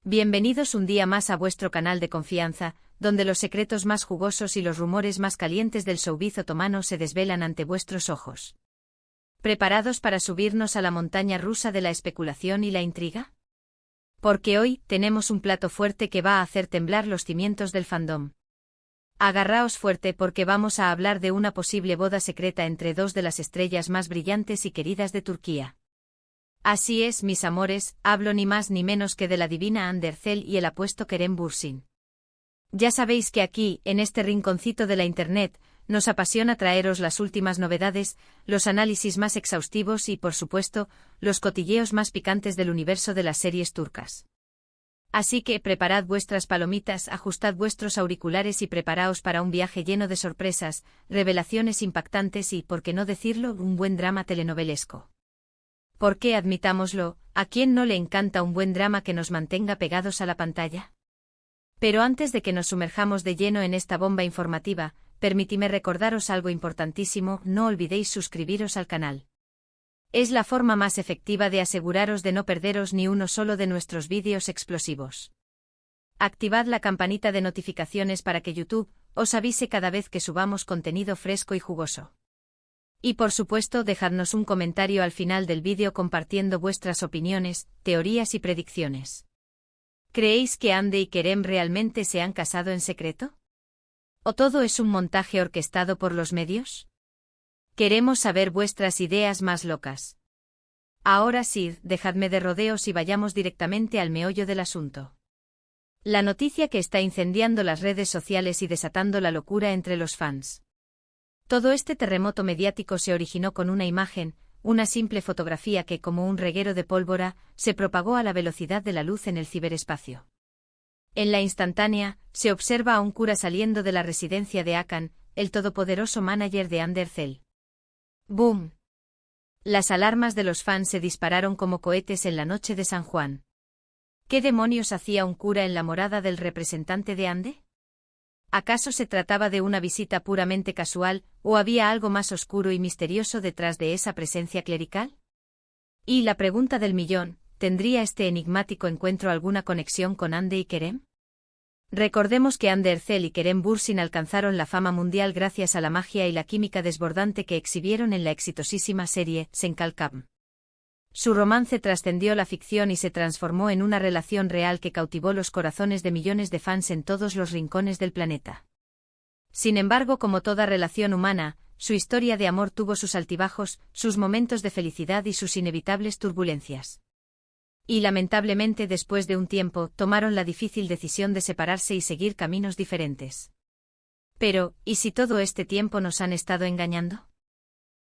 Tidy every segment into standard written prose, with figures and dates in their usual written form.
Bienvenidos un día más a vuestro canal de confianza, donde los secretos más jugosos y los rumores más calientes del showbiz otomano se desvelan ante vuestros ojos. ¿Preparados para subirnos a la montaña rusa de la especulación y la intriga? Porque hoy tenemos un plato fuerte que va a hacer temblar los cimientos del fandom. Agarraos fuerte porque vamos a hablar de una posible boda secreta entre dos de las estrellas más brillantes y queridas de Turquía. Así es, mis amores, hablo ni más ni menos que de la divina Hande Erçel y el apuesto Kerem Bürsin. Ya sabéis que aquí, en este rinconcito de la internet, nos apasiona traeros las últimas novedades, los análisis más exhaustivos y, por supuesto, los cotilleos más picantes del universo de las series turcas. Así que preparad vuestras palomitas, ajustad vuestros auriculares y preparaos para un viaje lleno de sorpresas, revelaciones impactantes y, por qué no decirlo, un buen drama telenovelesco. Porque, admitámoslo, ¿a quién no le encanta un buen drama que nos mantenga pegados a la pantalla? Pero antes de que nos sumerjamos de lleno en esta bomba informativa, permitidme recordaros algo importantísimo: no olvidéis suscribiros al canal. Es la forma más efectiva de aseguraros de no perderos ni uno solo de nuestros vídeos explosivos. Activad la campanita de notificaciones para que YouTube os avise cada vez que subamos contenido fresco y jugoso. Y por supuesto, dejadnos un comentario al final del vídeo compartiendo vuestras opiniones, teorías y predicciones. ¿Creéis que Hande y Kerem realmente se han casado en secreto? ¿O todo es un montaje orquestado por los medios? Queremos saber vuestras ideas más locas. Ahora sí, dejadme de rodeos y vayamos directamente al meollo del asunto. La noticia que está incendiando las redes sociales y desatando la locura entre los fans. Todo este terremoto mediático se originó con una imagen, una simple fotografía que, como un reguero de pólvora, se propagó a la velocidad de la luz en el ciberespacio. En la instantánea, se observa a un cura saliendo de la residencia de Hakan, el todopoderoso manager de Hande Erçel. ¡Boom! Las alarmas de los fans se dispararon como cohetes en la noche de San Juan. ¿Qué demonios hacía un cura en la morada del representante de Hande? ¿Acaso se trataba de una visita puramente casual, o había algo más oscuro y misterioso detrás de esa presencia clerical? Y la pregunta del millón: ¿tendría este enigmático encuentro alguna conexión con Hande y Kerem? Recordemos que Hande Erçel y Kerem Bürsin alcanzaron la fama mundial gracias a la magia y la química desbordante que exhibieron en la exitosísima serie Sen Kalkam. Su romance trascendió la ficción y se transformó en una relación real que cautivó los corazones de millones de fans en todos los rincones del planeta. Sin embargo, como toda relación humana, su historia de amor tuvo sus altibajos, sus momentos de felicidad y sus inevitables turbulencias. Y lamentablemente, después de un tiempo, tomaron la difícil decisión de separarse y seguir caminos diferentes. Pero, ¿y si todo este tiempo nos han estado engañando?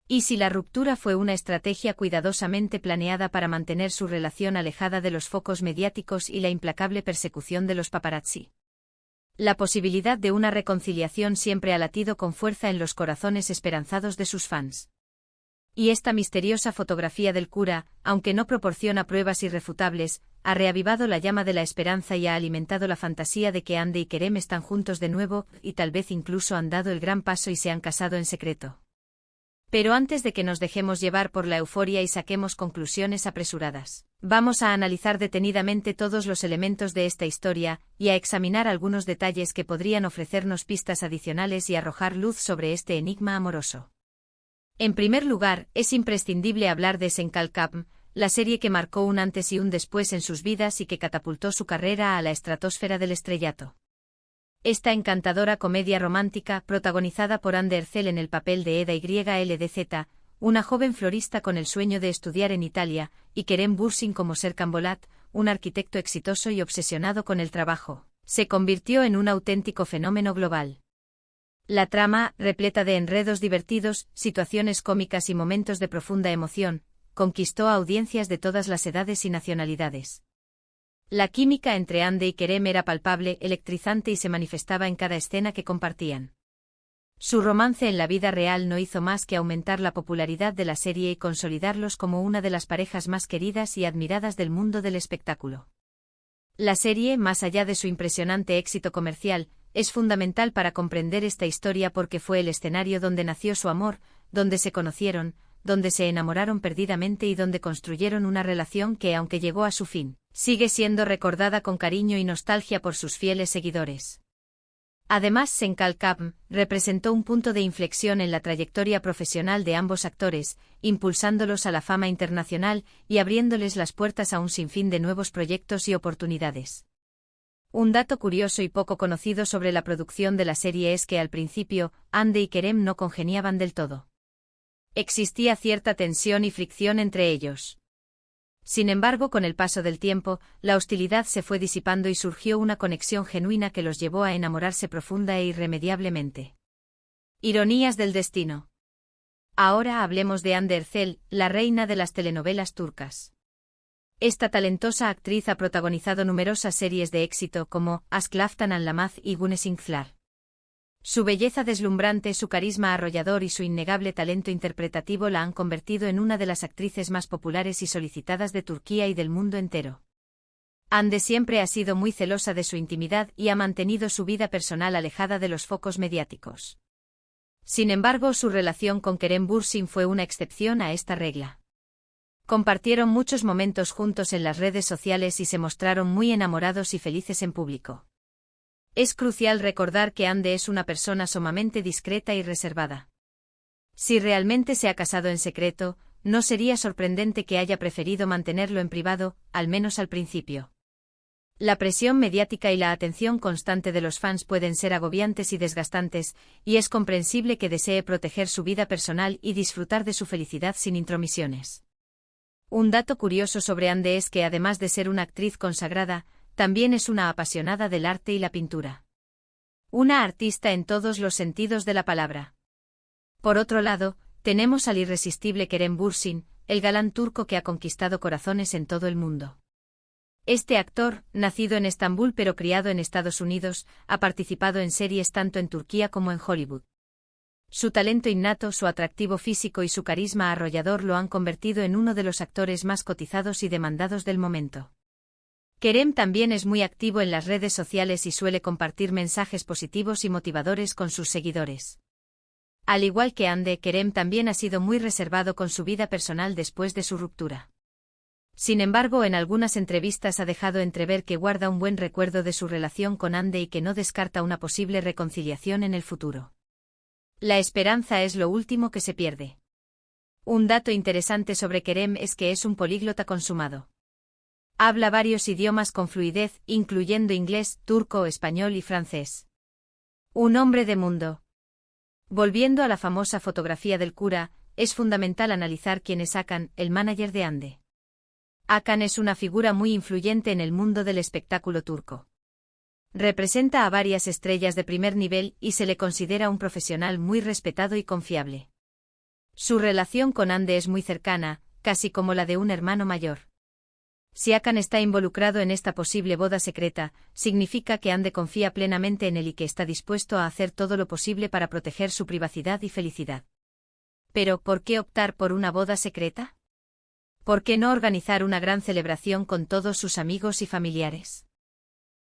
¿Y si la ruptura fue una estrategia cuidadosamente planeada para mantener su relación alejada de los focos mediáticos y la implacable persecución de los paparazzi? La posibilidad de una reconciliación siempre ha latido con fuerza en los corazones esperanzados de sus fans. Y esta misteriosa fotografía del cura, aunque no proporciona pruebas irrefutables, ha reavivado la llama de la esperanza y ha alimentado la fantasía de que Hande y Kerem están juntos de nuevo, y tal vez incluso han dado el gran paso y se han casado en secreto. Pero antes de que nos dejemos llevar por la euforia y saquemos conclusiones apresuradas, vamos a analizar detenidamente todos los elementos de esta historia, y a examinar algunos detalles que podrían ofrecernos pistas adicionales y arrojar luz sobre este enigma amoroso. En primer lugar, es imprescindible hablar de Sen Kalkam, la serie que marcó un antes y un después en sus vidas y que catapultó su carrera a la estratosfera del estrellato. Esta encantadora comedia romántica, protagonizada por Hande Erçel en el papel de Eda YLDZ, una joven florista con el sueño de estudiar en Italia, y Kerem Bürsin como Serkan Bolat, un arquitecto exitoso y obsesionado con el trabajo, se convirtió en un auténtico fenómeno global. La trama, repleta de enredos divertidos, situaciones cómicas y momentos de profunda emoción, conquistó a audiencias de todas las edades y nacionalidades. La química entre Hande y Kerem era palpable, electrizante y se manifestaba en cada escena que compartían. Su romance en la vida real no hizo más que aumentar la popularidad de la serie y consolidarlos como una de las parejas más queridas y admiradas del mundo del espectáculo. La serie, más allá de su impresionante éxito comercial, es fundamental para comprender esta historia porque fue el escenario donde nació su amor, donde se conocieron, donde se enamoraron perdidamente y donde construyeron una relación que, aunque llegó a su fin, Sigue siendo recordada con cariño y nostalgia por sus fieles seguidores. Además, Senkal Kapm representó un punto de inflexión en la trayectoria profesional de ambos actores, impulsándolos a la fama internacional y abriéndoles las puertas a un sinfín de nuevos proyectos y oportunidades. Un dato curioso y poco conocido sobre la producción de la serie es que al principio, Hande y Kerem no congeniaban del todo. Existía cierta tensión y fricción entre ellos. Sin embargo, con el paso del tiempo, la hostilidad se fue disipando y surgió una conexión genuina que los llevó a enamorarse profunda e irremediablemente. Ironías del destino. Ahora hablemos de Hande Erçel, la reina de las telenovelas turcas. Esta talentosa actriz ha protagonizado numerosas series de éxito como Aşk Laftan Anlamaz y Güneşinkler. Su belleza deslumbrante, su carisma arrollador y su innegable talento interpretativo la han convertido en una de las actrices más populares y solicitadas de Turquía y del mundo entero. Hande siempre ha sido muy celosa de su intimidad y ha mantenido su vida personal alejada de los focos mediáticos. Sin embargo, su relación con Kerem Bürsin fue una excepción a esta regla. Compartieron muchos momentos juntos en las redes sociales y se mostraron muy enamorados y felices en público. Es crucial recordar que Hande es una persona sumamente discreta y reservada. Si realmente se ha casado en secreto, no sería sorprendente que haya preferido mantenerlo en privado, al menos al principio. La presión mediática y la atención constante de los fans pueden ser agobiantes y desgastantes, y es comprensible que desee proteger su vida personal y disfrutar de su felicidad sin intromisiones. Un dato curioso sobre Hande es que además de ser una actriz consagrada, también es una apasionada del arte y la pintura. Una artista en todos los sentidos de la palabra. Por otro lado, tenemos al irresistible Kerem Bürsin, el galán turco que ha conquistado corazones en todo el mundo. Este actor, nacido en Estambul pero criado en Estados Unidos, ha participado en series tanto en Turquía como en Hollywood. Su talento innato, su atractivo físico y su carisma arrollador lo han convertido en uno de los actores más cotizados y demandados del momento. Kerem también es muy activo en las redes sociales y suele compartir mensajes positivos y motivadores con sus seguidores. Al igual que Hande, Kerem también ha sido muy reservado con su vida personal después de su ruptura. Sin embargo, en algunas entrevistas ha dejado entrever que guarda un buen recuerdo de su relación con Hande y que no descarta una posible reconciliación en el futuro. La esperanza es lo último que se pierde. Un dato interesante sobre Kerem es que es un políglota consumado. Habla varios idiomas con fluidez, incluyendo inglés, turco, español y francés. Un hombre de mundo. Volviendo a la famosa fotografía del cura, es fundamental analizar quién es Hakan, el manager de Hande. Hakan es una figura muy influyente en el mundo del espectáculo turco. Representa a varias estrellas de primer nivel y se le considera un profesional muy respetado y confiable. Su relación con Hande es muy cercana, casi como la de un hermano mayor. Si Hakan está involucrado en esta posible boda secreta, significa que Hande confía plenamente en él y que está dispuesto a hacer todo lo posible para proteger su privacidad y felicidad. Pero, ¿por qué optar por una boda secreta? ¿Por qué no organizar una gran celebración con todos sus amigos y familiares?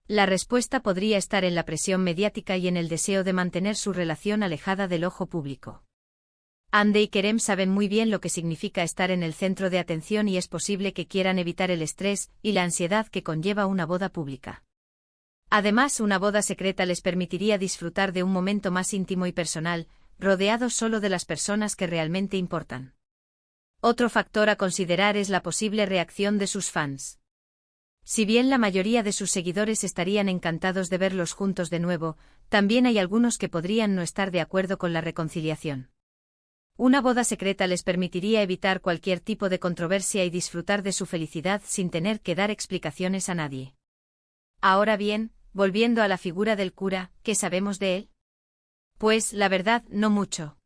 La respuesta podría estar en la presión mediática y en el deseo de mantener su relación alejada del ojo público. Hande y Kerem saben muy bien lo que significa estar en el centro de atención y es posible que quieran evitar el estrés y la ansiedad que conlleva una boda pública. Además, una boda secreta les permitiría disfrutar de un momento más íntimo y personal, rodeados solo de las personas que realmente importan. Otro factor a considerar es la posible reacción de sus fans. Si bien la mayoría de sus seguidores estarían encantados de verlos juntos de nuevo, también hay algunos que podrían no estar de acuerdo con la reconciliación. Una boda secreta les permitiría evitar cualquier tipo de controversia y disfrutar de su felicidad sin tener que dar explicaciones a nadie. Ahora bien, volviendo a la figura del cura, ¿qué sabemos de él? Pues, la verdad, no mucho.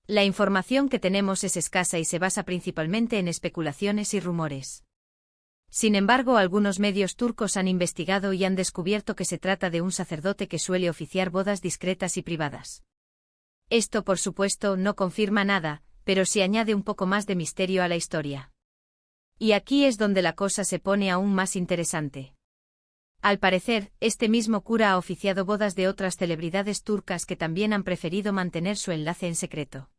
La información que tenemos es escasa y se basa principalmente en especulaciones y rumores. Sin embargo, algunos medios turcos han investigado y han descubierto que se trata de un sacerdote que suele oficiar bodas discretas y privadas. Esto, por supuesto, no confirma nada, pero sí añade un poco más de misterio a la historia. Y aquí es donde la cosa se pone aún más interesante. Al parecer, este mismo cura ha oficiado bodas de otras celebridades turcas que también han preferido mantener su enlace en secreto.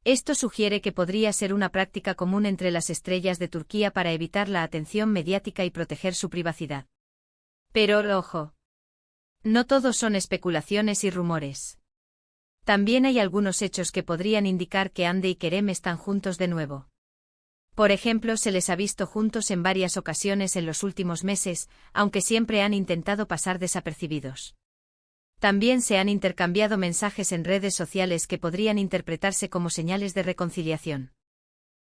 Esto sugiere que podría ser una práctica común entre las estrellas de Turquía para evitar la atención mediática y proteger su privacidad. Pero, ojo. No todos son especulaciones y rumores. También hay algunos hechos que podrían indicar que Hande y Kerem están juntos de nuevo. Por ejemplo, se les ha visto juntos en varias ocasiones en los últimos meses, aunque siempre han intentado pasar desapercibidos. También se han intercambiado mensajes en redes sociales que podrían interpretarse como señales de reconciliación.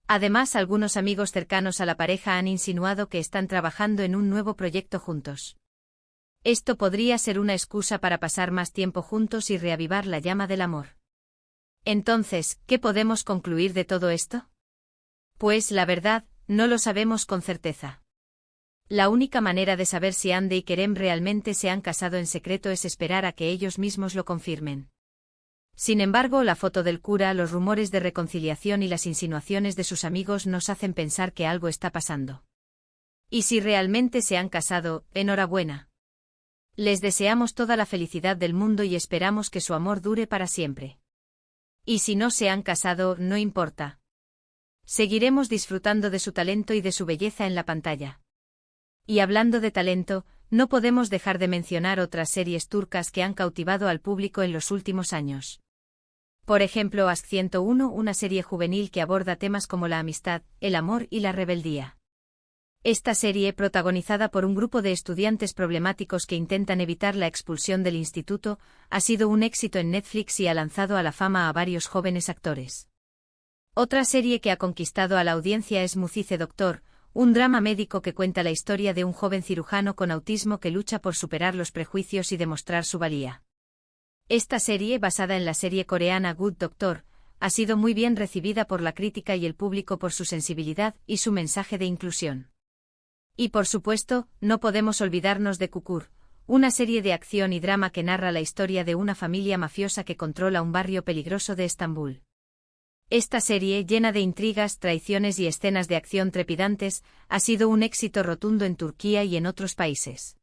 Además, algunos amigos cercanos a la pareja han insinuado que están trabajando en un nuevo proyecto juntos. Esto podría ser una excusa para pasar más tiempo juntos y reavivar la llama del amor. Entonces, ¿qué podemos concluir de todo esto? Pues la verdad, no lo sabemos con certeza. La única manera de saber si Hande y Kerem realmente se han casado en secreto es esperar a que ellos mismos lo confirmen. Sin embargo, la foto del cura, los rumores de reconciliación y las insinuaciones de sus amigos nos hacen pensar que algo está pasando. Y si realmente se han casado, enhorabuena. Les deseamos toda la felicidad del mundo y esperamos que su amor dure para siempre. Y si no se han casado, no importa. Seguiremos disfrutando de su talento y de su belleza en la pantalla. Y hablando de talento, no podemos dejar de mencionar otras series turcas que han cautivado al público en los últimos años. Por ejemplo, Aşk 101, una serie juvenil que aborda temas como la amistad, el amor y la rebeldía. Esta serie, protagonizada por un grupo de estudiantes problemáticos que intentan evitar la expulsión del instituto, ha sido un éxito en Netflix y ha lanzado a la fama a varios jóvenes actores. Otra serie que ha conquistado a la audiencia es Mucize Doctor, un drama médico que cuenta la historia de un joven cirujano con autismo que lucha por superar los prejuicios y demostrar su valía. Esta serie, basada en la serie coreana Good Doctor, ha sido muy bien recibida por la crítica y el público por su sensibilidad y su mensaje de inclusión. Y por supuesto, no podemos olvidarnos de Kukur, una serie de acción y drama que narra la historia de una familia mafiosa que controla un barrio peligroso de Estambul. Esta serie, llena de intrigas, traiciones y escenas de acción trepidantes, ha sido un éxito rotundo en Turquía y en otros países.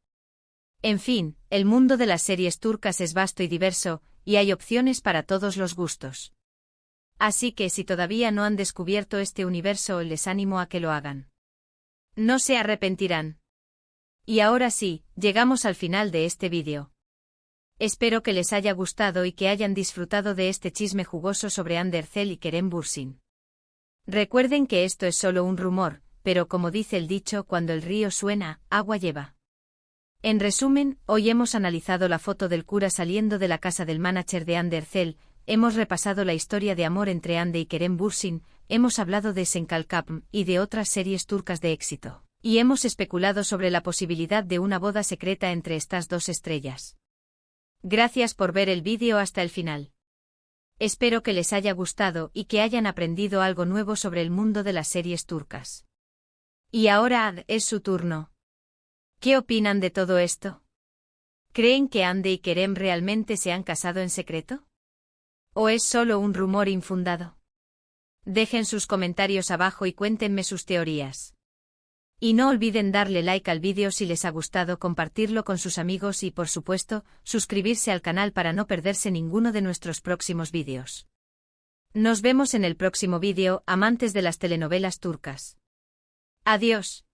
En fin, el mundo de las series turcas es vasto y diverso, y hay opciones para todos los gustos. Así que si todavía no han descubierto este universo, les animo a que lo hagan. No se arrepentirán. Y ahora sí, llegamos al final de este vídeo. Espero que les haya gustado y que hayan disfrutado de este chisme jugoso sobre Hande Erçel y Kerem Bürsin. Recuerden que esto es solo un rumor, pero como dice el dicho, cuando el río suena, agua lleva. En resumen, hoy hemos analizado la foto del cura saliendo de la casa del manager de Hande Erçel, hemos repasado la historia de amor entre Hande y Kerem Bürsin, hemos hablado de Senkalkapm y de otras series turcas de éxito, y hemos especulado sobre la posibilidad de una boda secreta entre estas dos estrellas. Gracias por ver el vídeo hasta el final. Espero que les haya gustado y que hayan aprendido algo nuevo sobre el mundo de las series turcas. Y ahora es su turno. ¿Qué opinan de todo esto? ¿Creen que Hande y Kerem realmente se han casado en secreto? ¿O es solo un rumor infundado? Dejen sus comentarios abajo y cuéntenme sus teorías. Y no olviden darle like al vídeo si les ha gustado, compartirlo con sus amigos y, por supuesto, suscribirse al canal para no perderse ninguno de nuestros próximos vídeos. Nos vemos en el próximo vídeo, amantes de las telenovelas turcas. Adiós.